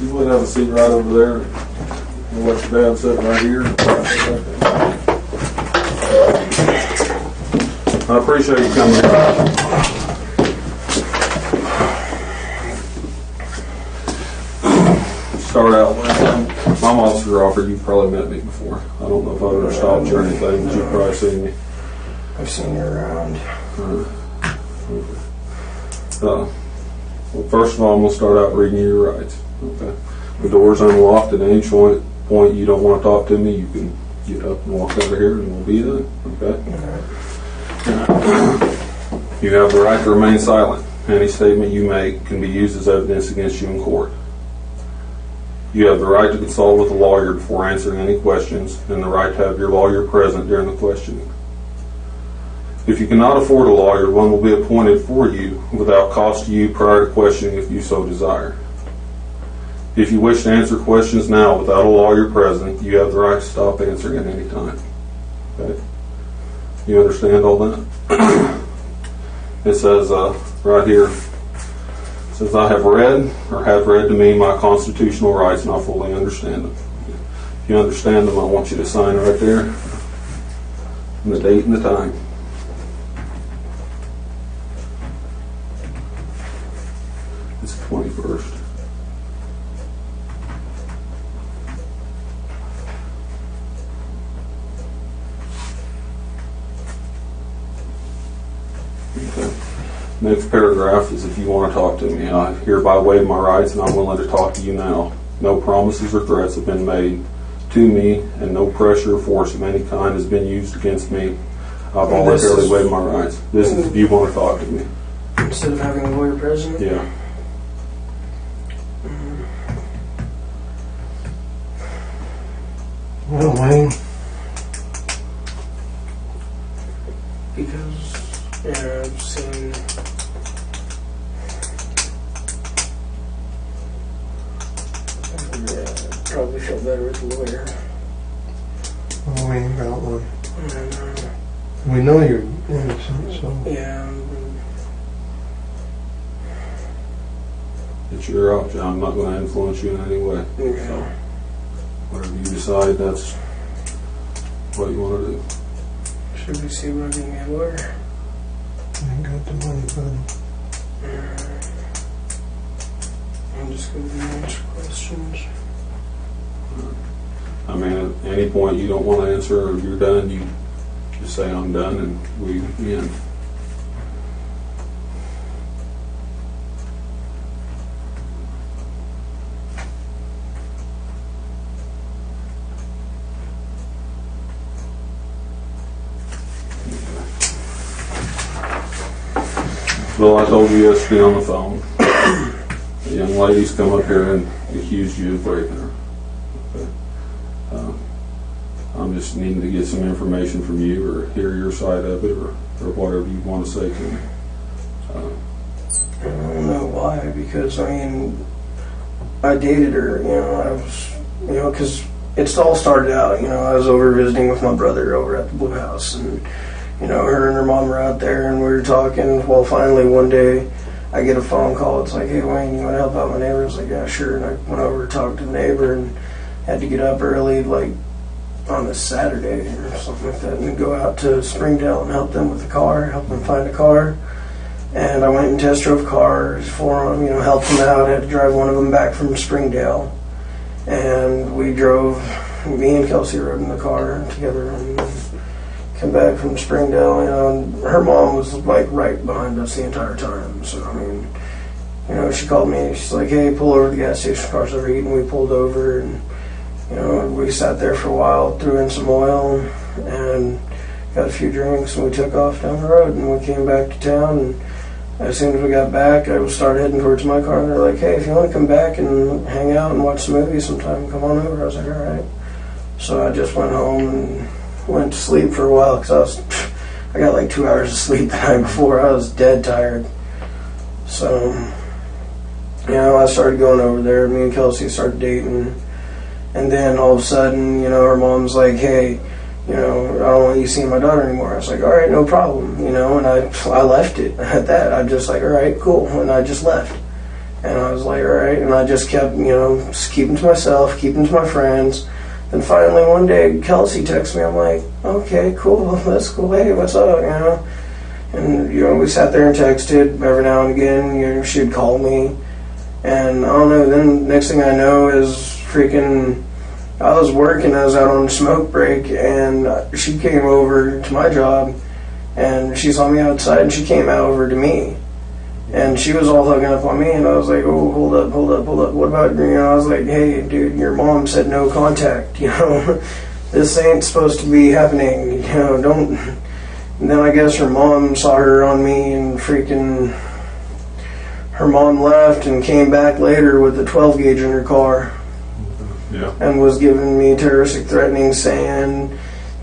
You would have a seat right over there. We'll let your dad sit right here. I appreciate you coming in. Start out with I'm Officer Crawford. You've probably met me before. I don't know if I've ever stopped you or anything, but you've probably seen me. I've seen you around. Well, first of all, I'm going to start out reading you your rights. Okay. The door's unlocked. At any point you don't want to talk to me, you can get up and walk out of here and we'll be done. Okay? You have the right to remain silent. Any statement you make can be used as evidence against you in court. You have the right to consult with a lawyer before answering any questions and the right to have your lawyer present during the questioning. If you cannot afford a lawyer, one will be appointed for you without cost to you prior to questioning if you so desire. If you wish to answer questions now without a lawyer present, you have the right to stop answering at any time. Okay? You understand all that? It says right here, it says, I have read to me my constitutional rights and I fully understand them. If you understand them, I want you to sign right there and the date and the time. It's the 21st. Okay. Next paragraph is if you want to talk to me. I hereby waive my rights and I'm willing to talk to you now. No promises or threats have been made to me and no pressure or force of any kind has been used against me. I voluntarily waive my rights. This is if you want to talk to me. Instead of having a lawyer present? Yeah. Well, Wayne. Because, I've seen... probably feel better with a lawyer. Well, we ain't got one. We know you're innocent, so... Yeah. It's your option. I'm not going to influence you in any way. Yeah. So, whatever you decide, that's what you want to do. Should we see about getting a lawyer? I ain't got the money, buddy. I'm just going to answer questions. I mean, at any point you don't want to answer or you're done, you just say I'm done and we end. Well, I told you yesterday on the phone, the young lady's come up here and accused you of raping her. Okay. I'm just needing to get some information from you or hear your side of it or whatever you want to say to me. I don't know why, because, I dated her, I was, because it all started out, I was over visiting with my brother over at the Blue House, and her and her mom were out there and we were talking. Well, finally one day I get a phone call. It's like, hey Wayne, you want to help out my neighbor? I was like, yeah, sure. And I went over to talk to the neighbor and had to get up early, like on a Saturday or something like that, and go out to Springdale and help them with the car, help them find a car. And I went and test drove cars for them, helped them out. I had to drive one of them back from Springdale. And me and Kelsey rode in the car together and come back from Springdale, and her mom was like right behind us the entire time. So, she called me, she's like, hey, pull over to the gas station, cars overheating. We pulled over and, we sat there for a while, threw in some oil and got a few drinks, and we took off down the road and we came back to town. And as soon as we got back, I started heading towards my car and they're like, hey, if you want to come back and hang out and watch the movie sometime, come on over. I was like, all right. So I just went home and went to sleep for a while because I got like 2 hours of sleep the night before. I was dead tired. So, I started going over there. Me and Kelsey started dating. And then all of a sudden, her mom's like, hey, I don't want you seeing my daughter anymore. I was like, all right, no problem, and I left it at that. I'm just like, all right, cool. And I just left. And I was like, all right. And I just kept, just keeping to myself, keeping to my friends. Then finally one day, Kelsey texts me. I'm like, okay, cool, that's cool. Hey, what's up, And, we sat there and texted every now and again. She'd call me. And I don't know, then next thing I know is freaking, I was working, I was out on a smoke break, and she came over to my job, and she saw me outside, and she came out over to me. And she was all hugging up on me, and I was like, oh, hold up. What about, I was like, hey, dude, your mom said no contact, This ain't supposed to be happening, don't. And then I guess her mom saw her on me, and freaking, her mom left and came back later with a 12 gauge in her car. Yeah. And was giving me terroristic threatenings, saying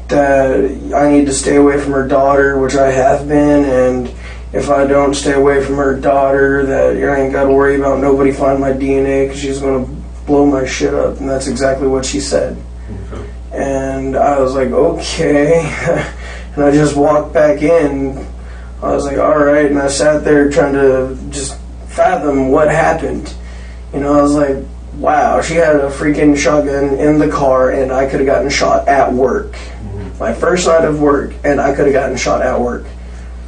that I need to stay away from her daughter, which I have been, and if I don't stay away from her daughter, that you ain't got to worry about nobody finding my DNA because she's going to blow my shit up. And that's exactly what she said. Okay. And I was like, okay. And I just walked back in. I was like, all right. And I sat there trying to just fathom what happened. I was like, wow, she had a freaking shotgun in the car, and I could have gotten shot at work. Mm-hmm. My first night of work, and I could have gotten shot at work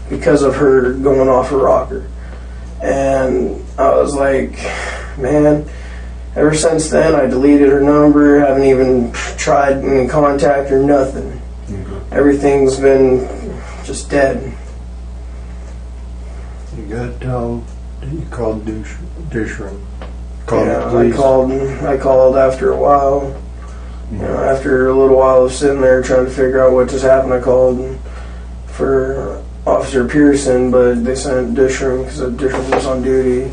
because of her going off her rocker. And I was like, man, ever since then I deleted her number, haven't even tried any contact or nothing. Mm-hmm. Everything's been just dead. You got to tell them that you called Dishram. I called after a while. After a little while of sitting there trying to figure out what just happened, I called for Officer Pearson, but they sent Dishram because Dishram was on duty.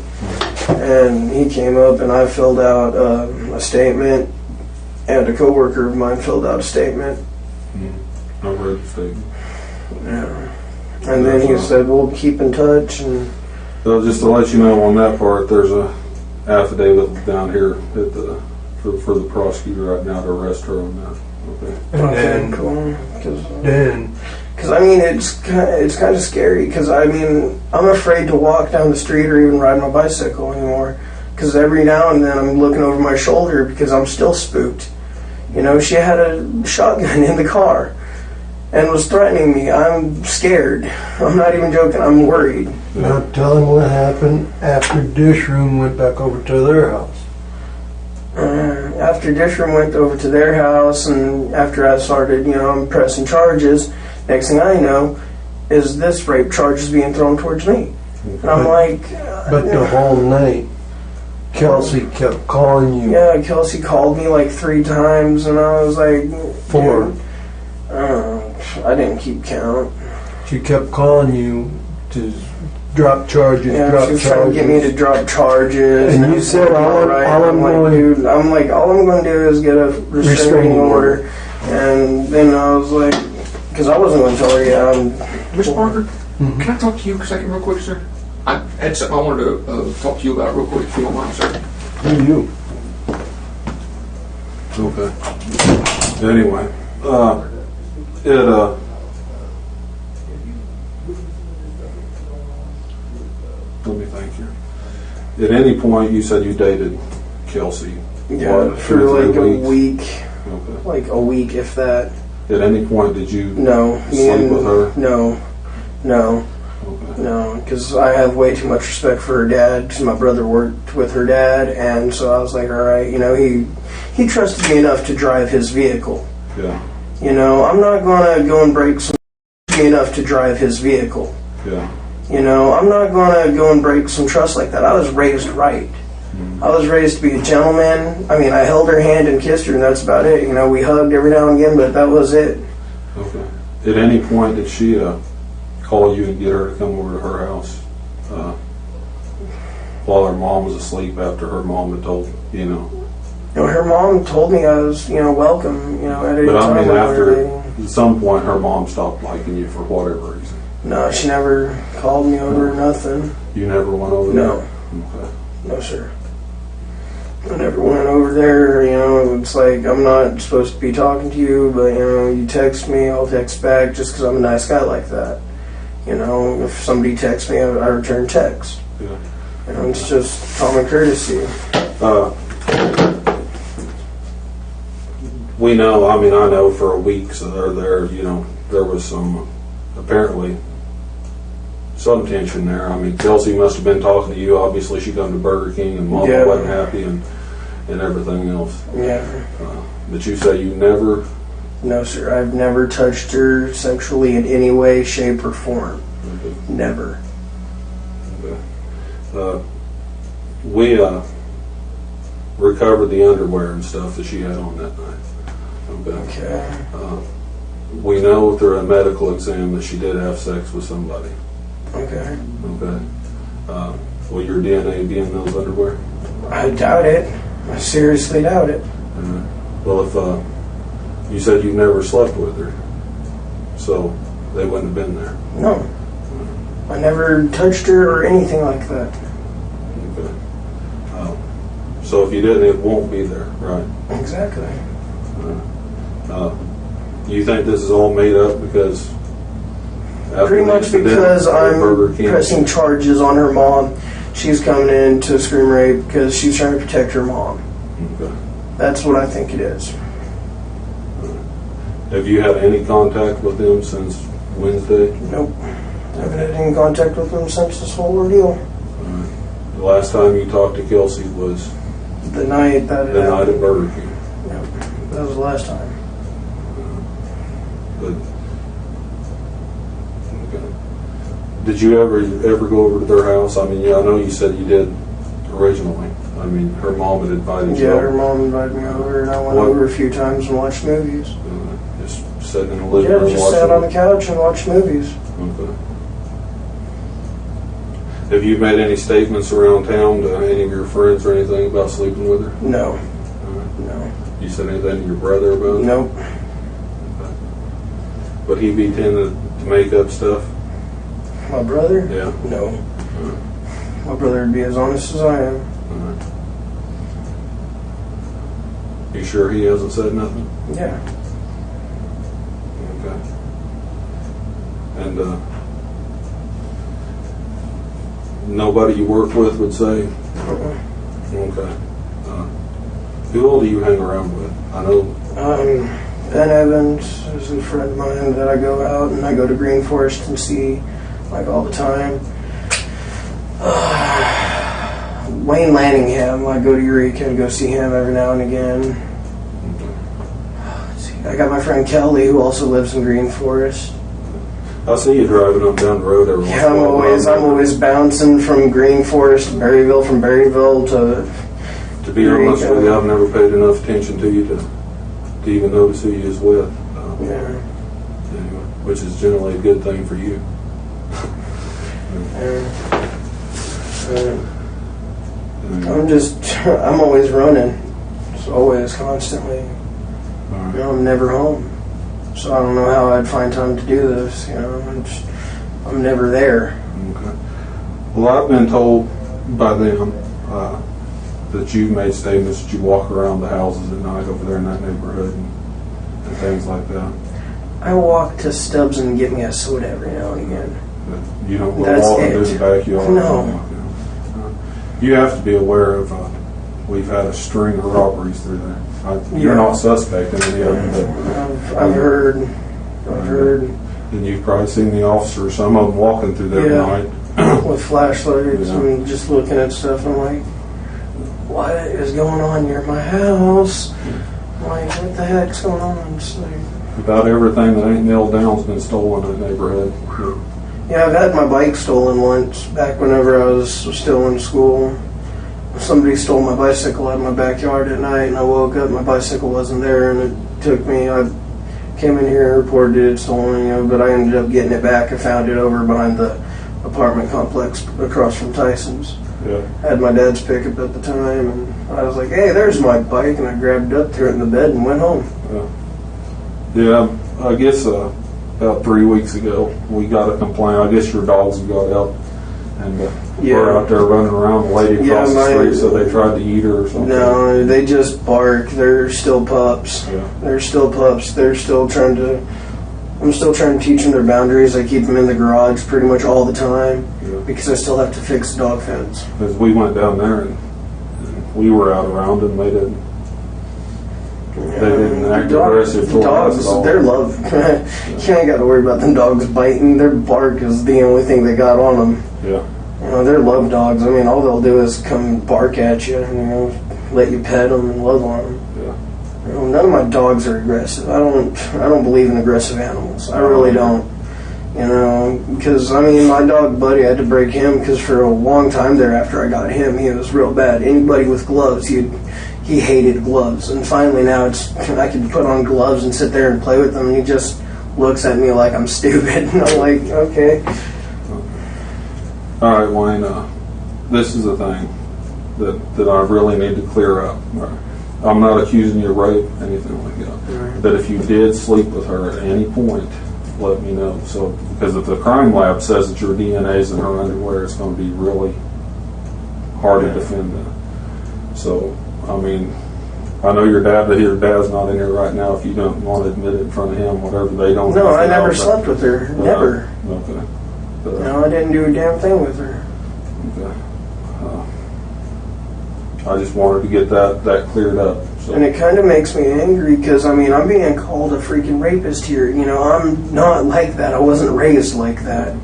And he came up, and I filled out a statement, and a coworker of mine filled out a statement. I read the statement. Yeah. And then he said, we'll keep in touch. And so just to let you know on that part, there's a affidavit down here at for the prosecutor right now to arrest her on that. Okay. And then, cool. Because it's kind of scary. Because I'm afraid to walk down the street or even ride my bicycle anymore. Because every now and then I'm looking over my shoulder because I'm still spooked. She had a shotgun in the car and was threatening me. I'm scared. I'm not even joking. I'm worried. Now tell him what happened after Dishram went back over to their house. After Dishram went over to their house, and after I started, I'm pressing charges, next thing I know is this rape charge is being thrown towards me. And I'm like... But the whole night, Kelsey kept calling you. Yeah, Kelsey called me like 3 times, and I was like... 4. I didn't keep count. She kept calling you to drop charges, she was trying to get me to drop charges. And you said, all I'm going to do is get a restraining order. And then I was like, because I wasn't going to tell her yet. Mr. Parker, can I talk to you a second real quick, sir? I had something I wanted to talk to you about real quick, if you don't mind, sir. Who are you? Okay. Anyway, let me think here. At any point, you said you dated Kelsey. Yeah, what, for 2 or 3 like a week. Okay. Like a week, if that. At any point, did you sleep with her? No. Okay. No, because I have way too much respect for her dad, because my brother worked with her dad, and so I was like, all right, he trusted me enough to drive his vehicle. Yeah. I'm not going to go and break some enough to drive his vehicle. Yeah. I'm not going to go and break some trust like that. I was raised right. Mm-hmm. I was raised to be a gentleman. I held her hand and kissed her, and that's about it. We hugged every now and again, but that was it. Okay. At any point, did she call you and get her to come over to her house while her mom was asleep after her mom had told her mom told me I was, welcome, at any time. But at some point, her mom stopped liking you for whatever reason. No, she never called me over or nothing. You never went over there? Okay. No, sir. I never went over there, it's like I'm not supposed to be talking to you, but, you text me, I'll text back just because I'm a nice guy like that. If somebody texts me, I return text. Yeah. It's just common courtesy. We know, I know for a week, so there was apparently some tension there. Kelsey must have been talking to you. Obviously, she come to Burger King and Mama wasn't happy and everything else. Yeah. But you say you never... No, sir. I've never touched her sexually in any way, shape, or form. Okay. Never. Okay. We recovered the underwear and stuff that she had on that night. Okay. We know through a medical exam that she did have sex with somebody. Okay. Okay. Will your DNA be in those underwear? I doubt it. I seriously doubt it. Well, if you said you never slept with her, so they wouldn't have been there. No. I never touched her or anything like that. Okay. So if you didn't, it won't be there, right? Exactly. You think this is all made up because... Pretty much because I'm pressing charges on her mom. She's coming in to scream rape because she's trying to protect her mom. Okay. That's what I think it is. Have you had any contact with them since Wednesday? Nope. I haven't had any contact with them since this whole ordeal. The last time you talked to Kelsey was... The night that the night at Burger King. Yep. That was the last time. But... Okay. Did you ever go over to their house? I know you said you did originally. Her mom had invited you. Yeah, her mom invited me over, and I went over a few times and watched movies. Just sitting in the living room just sat on the couch and watched movies. Okay. Have you made any statements around town to any of your friends or anything about sleeping with her? No. No. You said anything to your brother about it? Nope. Okay. Would he be tending to make up stuff? My brother? Yeah. No. My brother would be as honest as I am. You sure he hasn't said nothing? Yeah. Okay. And nobody you work with would say? Okay. Who all do you hang around with? I know. Ben Evans is a friend of mine that I go out and I go to Green Forest and see all the time. Wayne Lanningham, I go to Eureka and go see him every now and again. I got my friend Kelly who also lives in Green Forest. I see you driving up down the road every once in a while. I'm always bouncing from Green Forest to Berryville, from Berryville to be honest with you, I've never paid enough attention to you to even notice who you was with. Yeah. Anyway, which is generally a good thing for you. I'm always running. Just always, constantly. Right. I'm never home. So I don't know how I'd find time to do this. I'm never there. Okay. Well, I've been told by them that you've made statements that you walk around the houses at night over there in that neighborhood and things like that. I walk to Stubbs and get me a soda every now and again. But you don't walk into the backyard? No. You have to be aware of, we've had a string of robberies through there. You're not suspect in any of them, but I've heard. And you've probably seen the officers, some of them walking through there tonight. With flashlights and just looking at stuff. I'm like, what is going on near my house? I'm like, what the heck's going on? About everything that ain't nailed down has been stolen in that neighborhood. Yeah, I've had my bike stolen once, back whenever I was still in school. Somebody stole my bicycle out of my backyard at night, and I woke up, my bicycle wasn't there, and it took me, I came in here and reported it stolen, but I ended up getting it back. I found it over behind the apartment complex across from Tyson's. Yeah. I had my dad's pickup at the time, and I was like, hey, there's my bike, and I grabbed it up, threw it in the bed, and went home. Yeah, I guess about 3 weeks ago, we got a complaint. I guess your dogs got out and were out there running around the lady across the street, so they tried to eat her or something. No, they just bark. They're still pups. Yeah. They're still pups. I'm still trying to teach them their boundaries. I keep them in the garage pretty much all the time. Yeah. because I still have to fix the dog fence. Because we went down there and we were out around and they didn't. They didn't act aggressive towards dogs, us at all. their love. You ain't got to worry about them dogs biting. Their bark is the only thing they got on them. Yeah. You know, they're love dogs. I mean, all they'll do is come bark at you and, you know, let you pet them and love on them. Yeah. You know, none of my dogs are aggressive. I don't believe in aggressive animals. I really don't. You know, because, I mean, my dog Buddy, I had to break him because for a long time there after I got him, he was real bad. Anybody with gloves, he hated gloves. And finally now I can put on gloves and sit there and play with him, and he just looks at me like I'm stupid. And I'm like, okay. All right, Wayne, this is a thing that I really need to clear up. I'm not accusing you of rape, anything like that. Right. But if you did sleep with her at any point, let me know. So, because if the crime lab says that your DNA is in her underwear, it's going to be really hard to defend that. So, I mean, I know your dad's not in here right now. If you don't want to admit it in front of him, whatever, they don't. No, I never slept with her. Never. Okay. No, I didn't do a damn thing with her. Okay. I just wanted to get that cleared up. So. And it kind of makes me angry because, I mean, I'm being called a freaking rapist here. You know, I'm not like that. I wasn't raised like that.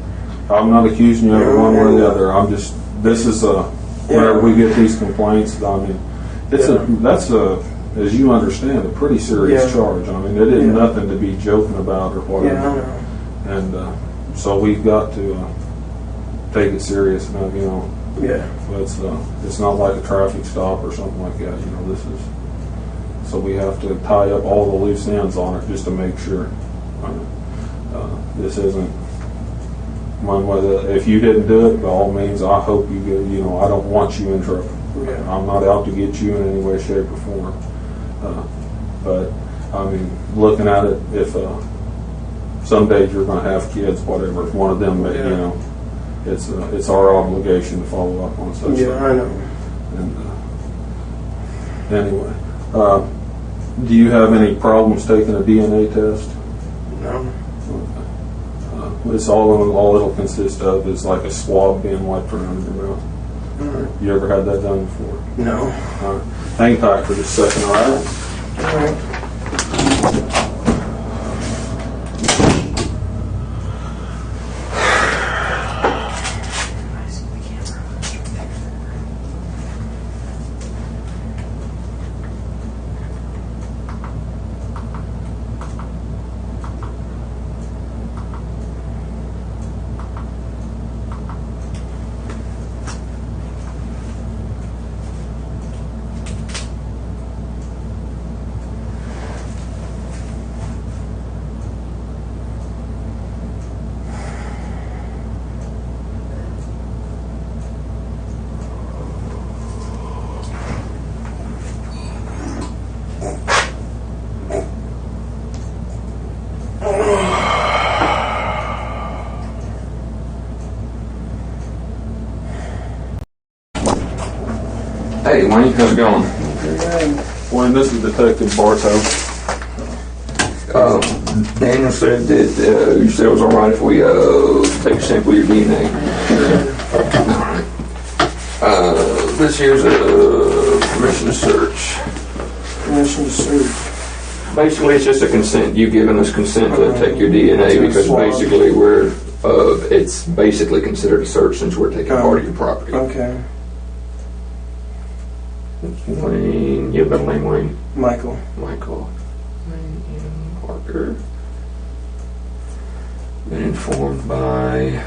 I'm not accusing you of one way or the other. I'm just, this is whenever we get these complaints, I mean, that's as you understand, a pretty serious charge. I mean, it is nothing to be joking about or whatever. Yeah, I know. And so we've got to take it serious now, you know. Yeah. It's not like a traffic stop or something like that, you know. This is, so we have to tie up all the loose ends on it just to make sure this isn't one way that if you didn't do it, by all means, I hope you get, you know, I don't want you in trouble. Yeah. I'm not out to get you in any way, shape, or form. But I mean, looking at it, if some days you're going to have kids, whatever, if one of them, you know, it's our obligation to follow up on such. Yeah, I know. And anyway, do you have any problems taking a DNA test? No. It's all it'll consist of is like a swab being wiped around your mouth. You ever had that done before? No. All right. Hang tight for just a second, all right? All right. Hey, Wayne, how's it going? Wayne, this is Detective Bartow. Daniel said that you said it was all right if we take a sample of your DNA. All right. This here's a permission to search. Permission to search. Basically, it's just a consent. You've given us consent to take your DNA because basically it's basically considered a search since we're taking part of your property. Okay. Wayne, you have a name, Wayne? Michael. Michael. Wayne M. Parker. Been informed by...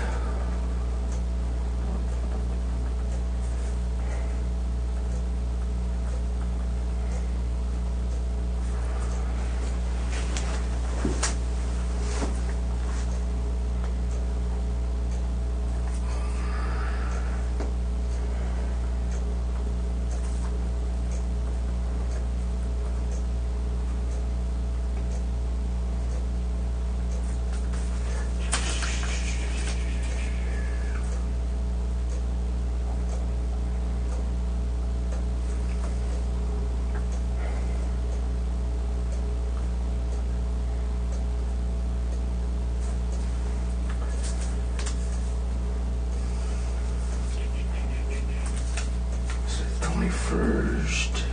21st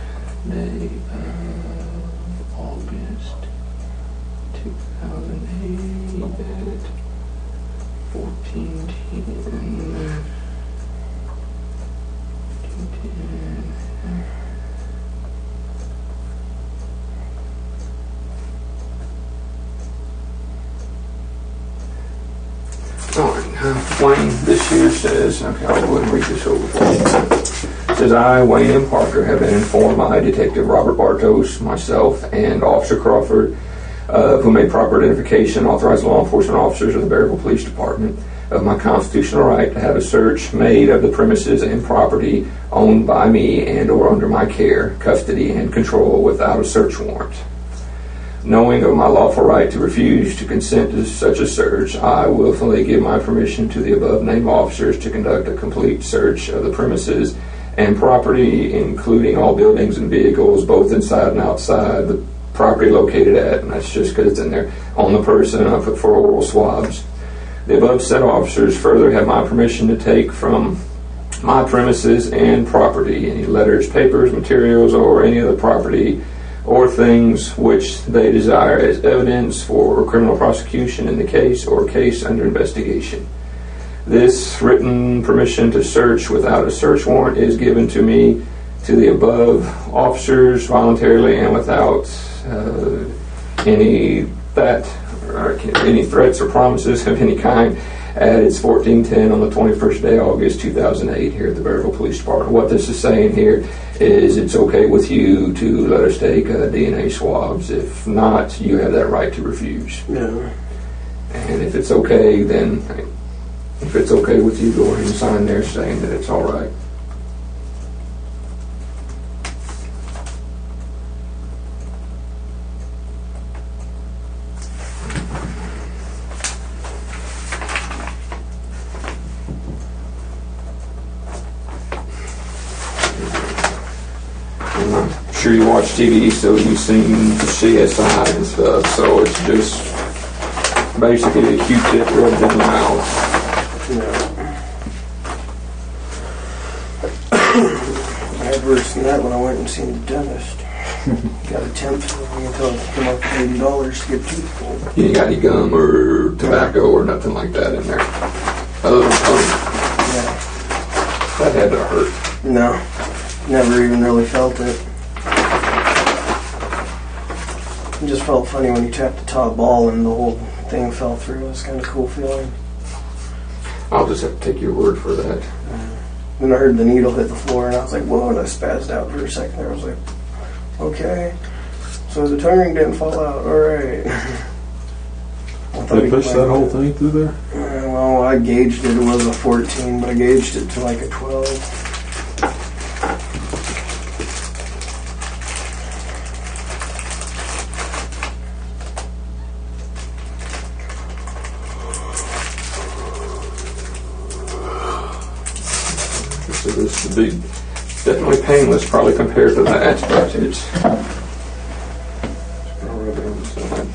day of August 2008 at 14:10. Wayne, this here says, okay, I'll go ahead and read this over for you. It says, I, Wayne M. Parker, have been informed by Detective Robert Bartos, myself, and Officer Crawford, who made proper identification, authorized law enforcement officers of the Berryville Police Department, of my constitutional right to have a search made of the premises and property owned by me and or under my care, custody, and control without a search warrant. Knowing of my lawful right to refuse to consent to such a search, I willfully give my permission to the above-named officers to conduct a complete search of the premises and property, including all buildings and vehicles, both inside and outside the property located at, and that's just because it's in there, on the person for oral swabs. The above said officers further have my permission to take from my premises and property any letters, papers, materials, or any other property or things which they desire as evidence for criminal prosecution in the case or case under investigation. This written permission to search without a search warrant is given to me, to the above officers, voluntarily and without any threats or promises of any kind, at its 14:10 on the 21st day of August 2008 here at the Berryville Police Department. What this is saying here is it's okay with you to let us take DNA swabs. If not, you have that right to refuse. Yeah. And if it's okay, then if it's okay with you, go ahead and sign there saying that it's all right. I'm sure you watch TV, so you've seen the CSI and stuff, so it's just basically a Q-tip rubbed in the mouth. Yeah. I had worse than that when I went and seen the dentist. Got a temp until I come up with $80 to get teeth pulled. You ain't got any gum or tobacco or nothing like that in there? Other than tongue? Yeah. That had to hurt. No. Never even really felt it. It just felt funny when you tapped the top ball and the whole thing fell through. It was kind of a cool feeling. I'll just have to take your word for that. Then I heard the needle hit the floor and I was like, whoa, and I spazzed out for a second there. I was like, okay. So the tongue ring didn't fall out. All right. They pushed that whole thing through there? Well, I gauged it. It was a 14, but I gauged it to like a 12. So this would be definitely painless, probably compared to that, but it's gonna rub it on the side.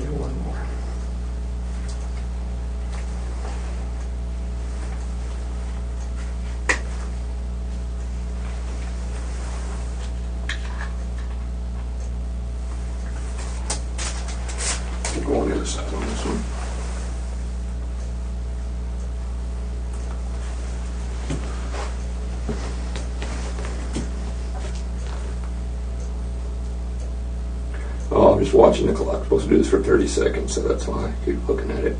One more. We'll go on the other side on this one. Oh, I'm just watching the clock. I'm supposed to do this for 30 seconds, so that's why I keep looking at it.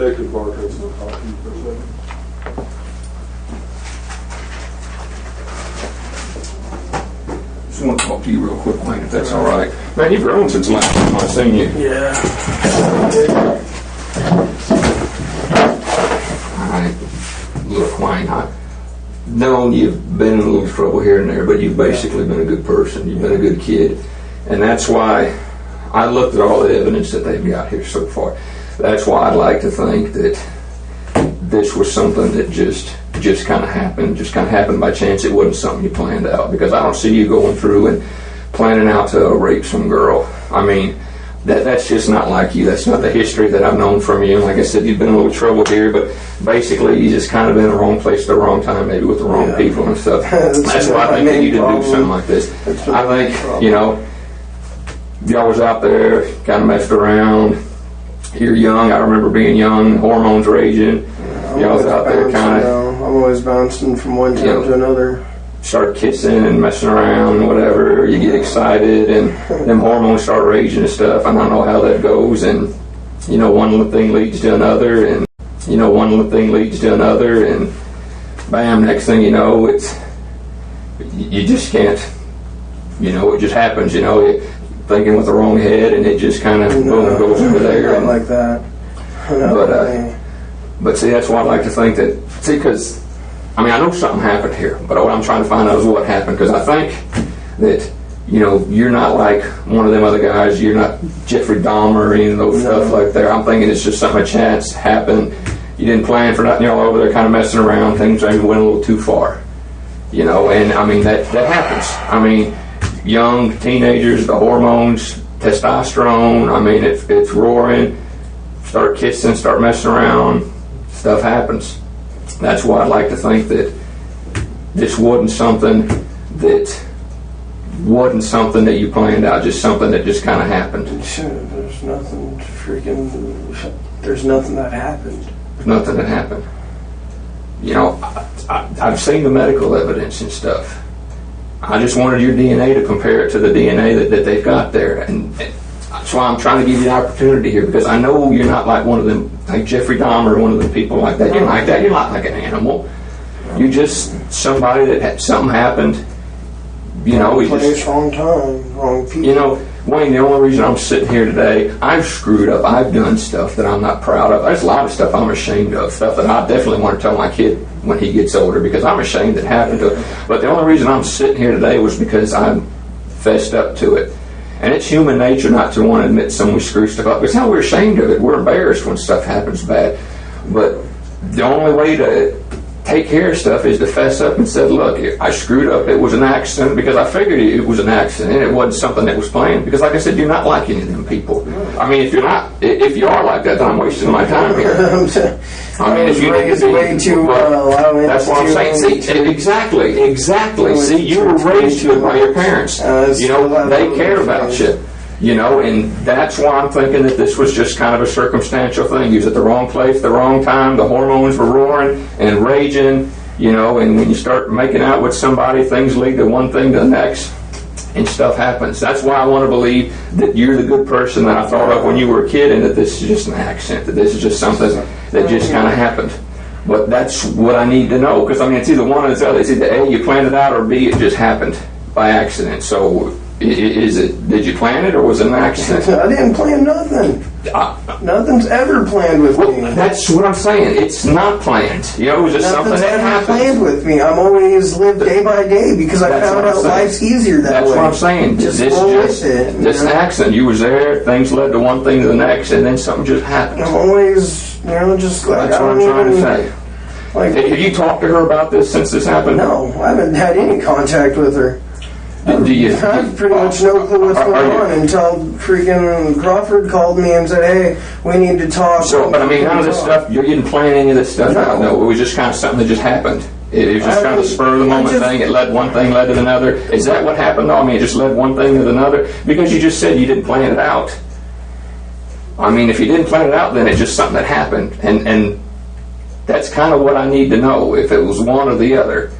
Detective Bartos will talk to you for a second. Just want to talk to you real quick, Wayne, if that's all right. Man, you've grown since last time I've seen you. Yeah. All right. Look, Wayne, I've known you've been in a little trouble here and there, but you've basically been a good person. You've been a good kid. And that's why I looked at all the evidence that they've got here so far. That's why I'd like to think that this was something that just kind of happened by chance. It wasn't something you planned out, because I don't see you going through and planning out to rape some girl. I mean, that's just not like you. That's not the history that I've known from you. And like I said, you've been in a little trouble here, but basically you just kind of been in the wrong place at the wrong time, maybe with the wrong people and stuff. That's why I think that you didn't do something like this. I think, y'all was out there, kind of messed around. You're young. I remember being young, hormones raging. Y'all was out there kind of... I'm always bouncing from one time to another. Start kissing and messing around and whatever. You get excited and them hormones start raging and stuff. I don't know how that goes. And, one little thing leads to another. And, And, bam, next thing you know, you just can't, it just happens, thinking with the wrong head, and it just kind of boom, goes over there. Not like that. But see, that's why I like to think that, because, I know something happened here, but what I'm trying to find out is what happened, because I think that, you're not like one of them other guys. You're not Jeffrey Dahmer or any of those stuff like that. I'm thinking it's just something a chance happened. You didn't plan for nothing. Y'all over there kind of messing around. Things maybe went a little too far. And that happens. Young teenagers, the hormones, testosterone, it's roaring. Start kissing, start messing around. Stuff happens. That's why I'd like to think that this wasn't something that you planned out, just something that just kind of happened. There's nothing that happened. There's nothing that happened. I've seen the medical evidence and stuff. I just wanted your DNA to compare it to the DNA that they've got there. And that's why I'm trying to give you the opportunity here, because I know you're not like one of them, like Jeffrey Dahmer, one of the people like that. You're like that. You're not like an animal. You're just somebody that had something happened. Place, wrong time, wrong people. Wayne, the only reason I'm sitting here today, I've screwed up. I've done stuff that I'm not proud of. There's a lot of stuff I'm ashamed of, stuff that I definitely want to tell my kid when he gets older, because I'm ashamed it happened to him. But the only reason I'm sitting here today was because I'm fessed up to it. And it's human nature not to want to admit when we screw stuff up. Because how we're ashamed of it. We're embarrassed when stuff happens bad. But the only way to take care of stuff is to fess up and say, look, I screwed up. It was an accident, because I figured it was an accident. It wasn't something that was planned. Because like I said, you're not like any of them people. If you are like that, then I'm wasting my time here. If you raised way too that's what I'm saying. See, exactly. See, you were raised to it by your parents. They care about you. And that's why I'm thinking that this was just kind of a circumstantial thing. He was at the wrong place, the wrong time. The hormones were roaring and raging, and when you start making out with somebody, things lead to one thing to the next, and stuff happens. That's why I want to believe that you're the good person that I thought of when you were a kid, and that this is just an accident, that this is just something that just kind of happened. But that's what I need to know, because it's either one or the other. It's either A, you planned it out, or B, it just happened by accident. So did you plan it, or was it an accident? I didn't plan nothing. Nothing's ever planned with me. That's what I'm saying. It's not planned. It was just something that happened. Planned with me. I'm always lived day by day, because I found out life's easier that way. That's what I'm saying. Just an accident. You was there, things led to one thing to the next, and then something just happened. I'm always, just like... That's what I'm trying to say. Have you talked to her about this since this happened? No, I haven't had any contact with her. I have pretty much no clue what's going on until freaking Crawford called me and said, hey, we need to talk. So, but none of this stuff, you didn't plan any of this stuff out. No, it was just kind of something that just happened. It was just kind of a spur of the moment thing. It led one thing, led to another. Is that what happened? No, it just led one thing to another. Because you just said you didn't plan it out. If you didn't plan it out, then it's just something that happened. And that's kind of what I need to know, if it was one or the other.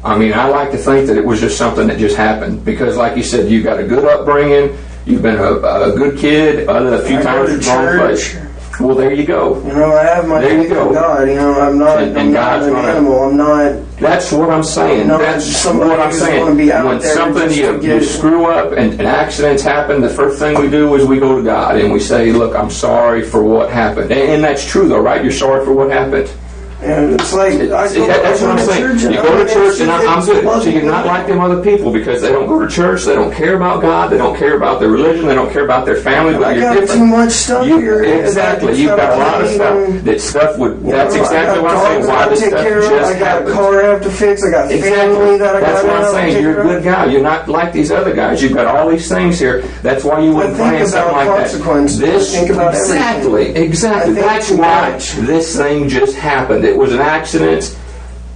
I like to think that it was just something that just happened, because, like you said, you got a good upbringing, you've been a good kid, other than a few times in the wrong place. Well, there you go. You know, I have my faith in God. You know, I'm not an animal. I'm not. That's what I'm saying. That's what I'm saying. When something you screw up and accidents happen, the first thing we do is we go to God and we say, look, I'm sorry for what happened. And that's true, though, right? You're sorry for what happened. And it's like, that's what I'm saying. You go to church, and I'm good. So you're not like them other people because they don't go to church, they don't care about God, they don't care about their religion, they don't care about their family. But I you're got different. too much stuff here. Exactly. You've got a lot of stuff. That stuff would. That's exactly what I'm saying. Why this stuff just I got a car I have to fix. I got family that I got to. That's what I'm saying. You're a good guy. You're not like these other guys. You've got all these things here. That's why you wouldn't plan something like that. Think about everything. Exactly. That's why this thing just happened. It was an accident.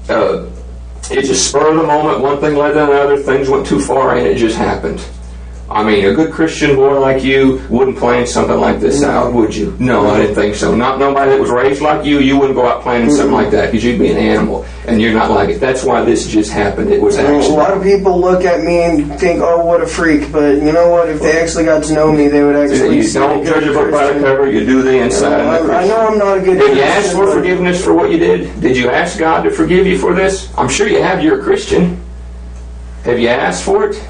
It just spurred of the moment. One thing led to another. Things went too far, and it just happened. I mean, a good Christian boy like you wouldn't plan something like this out, would you? No, I didn't think so. Not nobody that was raised like you. You wouldn't go out planning something like that because you'd be an animal, and you're not like it. That's why this just happened. It was actually. A lot of people look at me and think, "Oh, what a freak!" But you know what? If they actually got to know me, they would actually. You don't judge a book by the cover. You do the inside. I know I'm not a good. Did you ask for forgiveness for what you did? Did you ask God to forgive you for this? I'm sure you have. You're a Christian. Have you asked for it?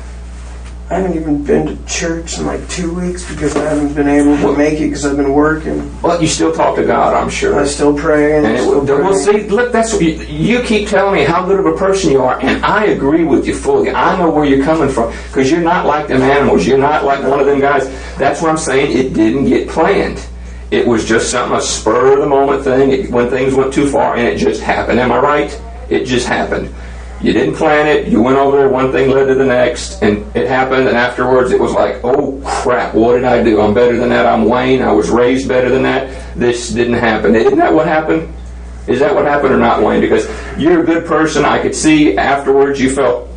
I haven't even been to church in like 2 weeks because I haven't been able to make it because I've been working. Well, you still talk to God, I'm sure. I still pray. Well, see, look, that's what you keep telling me how good of a person you are, and I agree with you fully. I know where you're coming from because you're not like them animals. You're not like one of them guys. That's what I'm saying. It didn't get planned. It was just something, a spur of the moment thing. When things went too far, and it just happened. Am I right? It just happened. You didn't plan it, you went over there, one thing led to the next, and it happened, and afterwards it was like, oh crap, what did I do? I'm better than that, I'm Wayne, I was raised better than that, this didn't happen. Isn't that what happened? Is that what happened or not, Wayne? Because you're a good person, I could see afterwards you felt,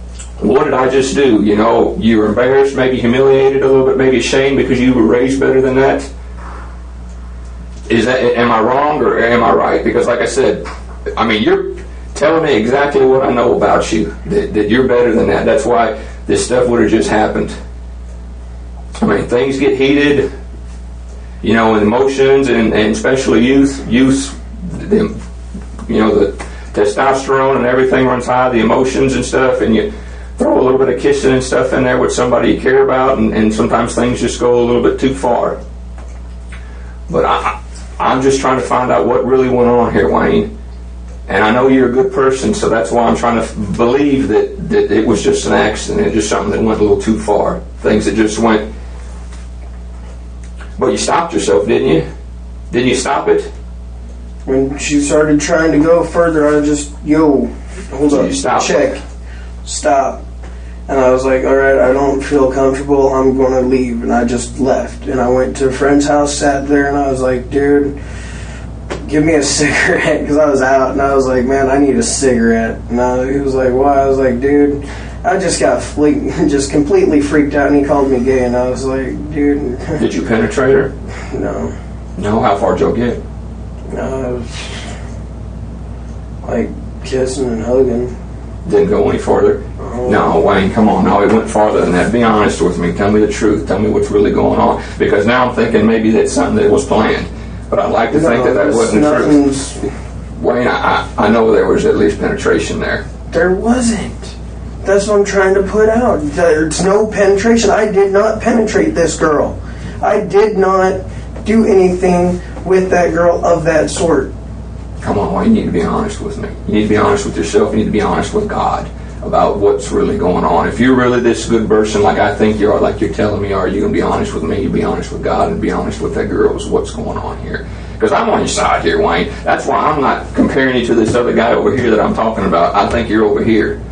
what did I just do? You know, you were embarrassed, maybe humiliated a little bit, maybe ashamed because you were raised better than that. Am I wrong or am I right? Because like I said, I mean, you're telling me exactly what I know about you, that you're better than that. That's why this stuff would have just happened. I mean, things get heated, you know, in emotions, and especially youth, the testosterone and everything runs high, the emotions and stuff, and you throw a little bit of kissing and stuff in there with somebody you care about, and sometimes things just go a little bit too far. But I'm just trying to find out what really went on here, Wayne. And I know you're a good person, so that's why I'm trying to believe that it was just an accident, just something that went a little too far. Things that just went. But you stopped yourself, didn't you? Didn't you stop it? When she started trying to go further, I just, hold up, check, stop. And I was like, all right, I don't feel comfortable, I'm going to leave. And I just left. And I went to a friend's house, sat there, and I was like, dude, give me a cigarette, because I was out, and I was like, man, I need a cigarette. And he was like, why? I was like, dude, I just got just completely freaked out, and he called me gay, and I was like, dude. Did you penetrate her? No. No? How far did you get? No, it was like kissing and hugging. Didn't go any farther? No, Wayne, come on. No, it went farther than that. Be honest with me. Tell me the truth. Tell me what's really going on. Because now I'm thinking maybe that's something that was planned. But I'd like to think that wasn't the truth. Wayne, I know there was at least penetration there. There wasn't. That's what I'm trying to put out. There's no penetration. I did not penetrate this girl. I did not do anything with that girl of that sort. Come on, Wayne, you need to be honest with me. You need to be honest with yourself. You need to be honest with God about what's really going on. If you're really this good person like I think you are, like you're telling me, are you going to be honest with me? You be honest with God and be honest with that girl is what's going on here. Because I'm on your side here, Wayne. That's why I'm not comparing you to this other guy over here that I'm talking about. I think you're over here.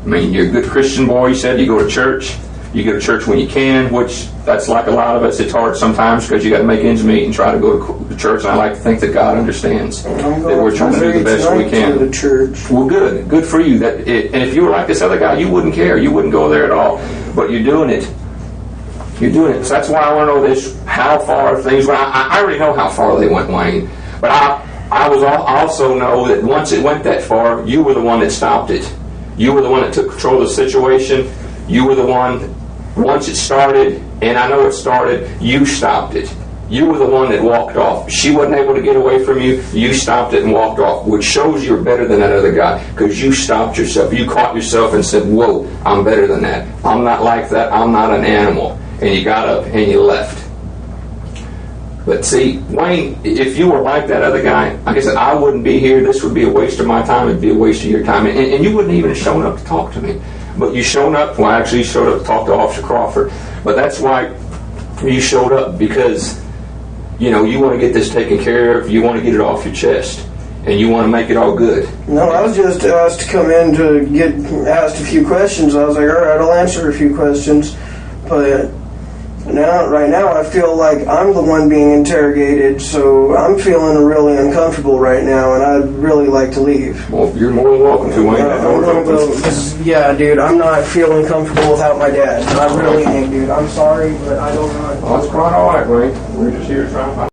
I mean, you're a good Christian boy. You said you go to church. You go to church when you can, which that's like a lot of us. It's hard sometimes because you got to make ends meet and try to go to church. And I like to think that God understands that we're trying to do the best we can. To the church. Well, good for you. And if you were like this other guy, you wouldn't care. You wouldn't go there at all. But you're doing it. You're doing it. So that's why I want to know this: how far things went. I already know how far they went, Wayne. But I also know that once it went that far, you were the one that stopped it. You were the one that took control of the situation. You were the one. Once it started, and I know it started, you stopped it. You were the one that walked off. She wasn't able to get away from you. You stopped it and walked off, which shows you're better than that other guy because you stopped yourself. You caught yourself and said, whoa, I'm better than that. I'm not like that. I'm not an animal. And you got up and you left. But see, Wayne, if you were like that other guy, like I said, I wouldn't be here. This would be a waste of my time. It'd be a waste of your time. And you wouldn't even have shown up to talk to me. But you showed up, well, actually, you showed up to talk to Officer Crawford. But that's why you showed up, because, you know, you want to get this taken care of. You want to get it off your chest. And you want to make it all good. No, I was just asked to come in to get asked a few questions. I was like, all right, I'll answer a few questions. But right now, I feel like I'm the one being interrogated, so I'm feeling really uncomfortable right now, and I'd really like to leave. Well, you're more than welcome to, Wayne. Yeah, dude, I'm not feeling comfortable without my dad. I really ain't, dude. I'm sorry, but I don't know. Oh, it's quite all right, Wayne. We're just here trying to find